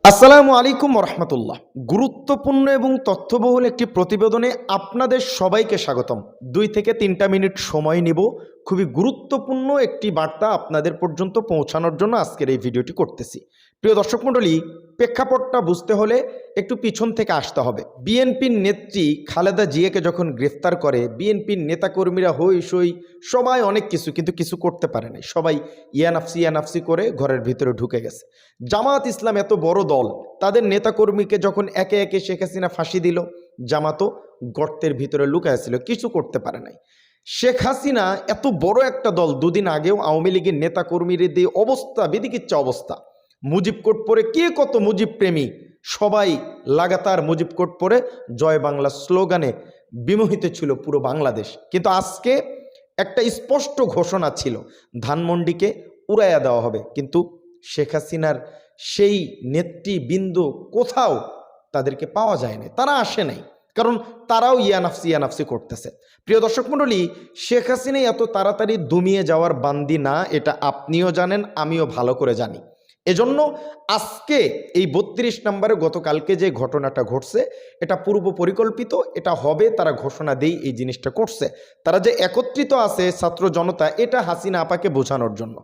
আসসালামু আলাইকুম রহমতুল্লাহ। গুরুত্বপূর্ণ এবং তথ্যবহুল একটি প্রতিবেদনে আপনাদের সবাইকে স্বাগতম। 2 থেকে 3টা মিনিট সময় নিব। খুবই গুরুত্বপূর্ণ একটি বার্তা আপনাদের পর্যন্ত পৌঁছানোর জন্য আজকের এই ভিডিওটি করতেছি। প্রিয় দর্শক মণ্ডলী, প্রেক্ষাপটটা বুঝতে হলে একটু পিছন থেকে আসতে হবে। বিএনপির নেত্রী খালেদা জিয়াকে যখন গ্রেফতার করে, বিএনপির নেতাকর্মীরা হই সই সবাই অনেক কিছু, কিন্তু কিছু করতে পারে নাই। সবাই ইয়ানাফসি করে ঘরের ভিতরে ঢুকে গেছে। জামাত ইসলাম এত বড় দল, তাদের নেতাকর্মীকে যখন একে একে শেখ হাসিনা ফাঁসি দিল, জামাতও গর্তের ভিতরে লুকাইছিল, কিছু করতে পারে নাই। শেখ হাসিনা এত বড় একটা দল, দুদিন আগেও আওয়ামী লীগের নেতাকর্মীদের দিয়ে অবস্থা, বিদিকিচ্ছা অবস্থা। মুজিব কোট পরে কে কত মুজিব প্রেমী, সবাই লাগাতার মুজিব কোট পরে জয় বাংলা স্লোগানে বিমোহিত ছিল পুরো বাংলাদেশ। কিন্তু আজকে একটা স্পষ্ট ঘোষণা ছিল, ধানমন্ডিকে উড়াইয়া দেওয়া হবে। কিন্তু শেখ হাসিনার সেই নেতৃবৃন্দ কোথাও তাদেরকে পাওয়া যায় না, তারা আসে নাই, কারণ তারাও ইয়ানাফসি করতেছে। প্রিয় দর্শক মণ্ডলী, শেখ হাসিনা এত তাড়াতাড়ি দমিয়ে যাওয়ার বান্দি না, এটা আপনিও জানেন, আমিও ভালো করে জানি। এজন্য আজকে এই 32 নম্বরে গতকালকে যে ঘটনাটা ঘটছে, এটা পূর্ব পরিকল্পিত, এটা হবে, তারা ঘোষণা দেই এই জিনিসটা করছে। তারা যে একত্রিত আছে ছাত্র জনতা, এটা হাসিনা আপাকে বোঝানোর জন্য।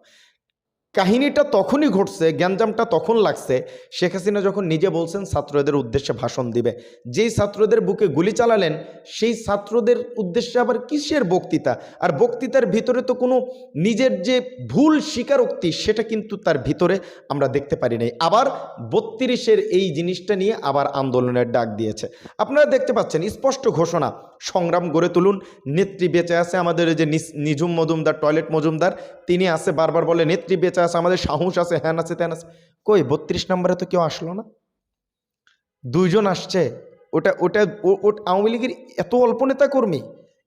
কাহিনীটা তখনই ঘটছে, গ্যাঞ্জামটা তখন লাগছে শেখ হাসিনা যখন নিজে বলছেন ছাত্রদের উদ্দেশ্যে ভাষণ দিবে। যেই ছাত্রদের বুকে গুলি চালালেন, সেই ছাত্রদের উদ্দেশ্যে আবার কিসের বক্তৃতা? আর বক্তৃতার ভিতরে তো কোনো নিজের যে ভুল স্বীকারোক্তি, সেটা কিন্তু তার ভিতরে আমরা দেখতে পারি নাই। আবার 32-এর এই জিনিসটা নিয়ে আবার আন্দোলনের ডাক দিয়েছে। আপনারা দেখতে পাচ্ছেন স্পষ্ট ঘোষণা, সংগ্রাম গড়ে তুলুন। নেত্রী বেঁচে আছে, আমাদের যে নিঝুম মজুমদার, টয়লেট মজুমদার, তিনি আছে, বারবার বলে নেত্রী বেঁচে আছে, আমাদের সাহস আছে, হ্যান আছে, ত্যান আছে। কই 32 নম্বরে তো কেউ আসলো না, 2 জন আসছে। ওটা ওটা আওয়ামী লীগের এত অল্প নেতা কর্মী,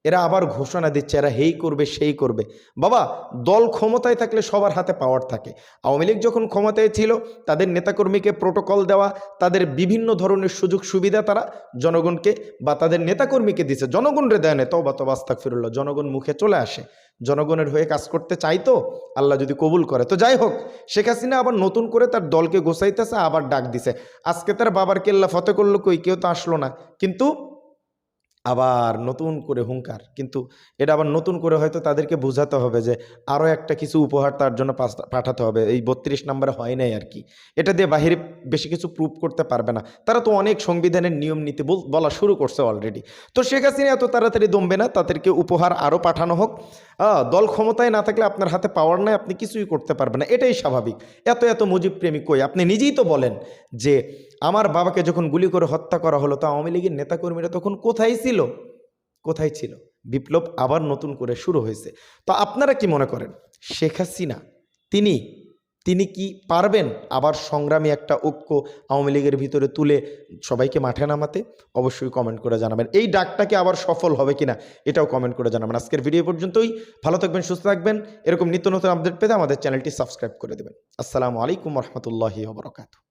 এরা আবার ঘোষণা দিচ্ছে এরা হেই করবে সেই করবে। বাবা, দল ক্ষমতায় থাকলে সবার হাতে পাওয়ার থাকে। আওয়ামী লীগ যখন ক্ষমতায় ছিল, তাদের নেতাকর্মীকে প্রোটোকল দেওয়া, তাদের বিভিন্ন ধরনের সুযোগ সুবিধা তারা জনগণকে বা তাদের নেতাকর্মীকে দিছে, জনগণরে দেয় না। তওবা আস্তাগফিরুল্লাহ, জনগণ মুখে চলে আসে, জনগণের হয়ে কাজ করতে চাইতো, আল্লাহ যদি কবুল করে। তো যাই হোক, শেখ হাসিনা আবার নতুন করে তার দলকে গোছাইতেছে, আবার ডাক দিছে। আজকে তার বাবার কেল্লা ফতে করলো, কই কেউ তো আসলো না, কিন্তু আবার নতুন করে হুঙ্কার। কিন্তু এটা আবার নতুন করে হয়তো তাদেরকে বোঝাতে হবে যে আরও একটা কিছু উপহার তার জন্য পাঠাতে হবে। এই 32 নম্বরে হয় নাই আর কি, এটা দিয়ে বাহিরে বেশি কিছু প্রুভ করতে পারবে না। তারা তো অনেক সংবিধানের নিয়ম নীতি বলা শুরু করছে অলরেডি। তো শেখ হাসিনা এত তাড়াতাড়ি দমবে না, তাদেরকে উপহার আরও পাঠানো হোক। দল ক্ষমতায় না থাকলে আপনার হাতে পাওয়ার নাই, আপনি কিছুই করতে পারবেন না, এটাই স্বাভাবিক। এত মুজিব প্রেমিক কই? আপনি নিজেই তো বলেন যে আমার বাবাকে যখন গুলি করে হত্যা করা হলো, তো আওয়ামী লীগের নেতাকর্মীরা তখন কোথায় ছিল? কোথায় ছিল? বিপ্লব আবার নতুন করে শুরু হয়েছে। তো আপনারা কি মনে করেন, শেখ হাসিনা তিনি কি পারবেন আবার সংগ্রামী একটা ঐক্য আওয়ামী লীগের ভিতরে তুলে সবাইকে মাঠে নামাতে? অবশ্যই কমেন্ট করে জানাবেন। এই ডাকটাকে আবার সফল হবে কিনা, এটাও কমেন্ট করে জানাবেন। আজকের ভিডিও পর্যন্তই। ভালো থাকবেন, সুস্থ থাকবেন। এরকম নিত্য নতুন আপডেট পেতে আমাদের চ্যানেলটি সাবস্ক্রাইব করে দেবেন। আসসালামু আলাইকুম রহমতুল্লাহি ওয়া বারাকাতুহু।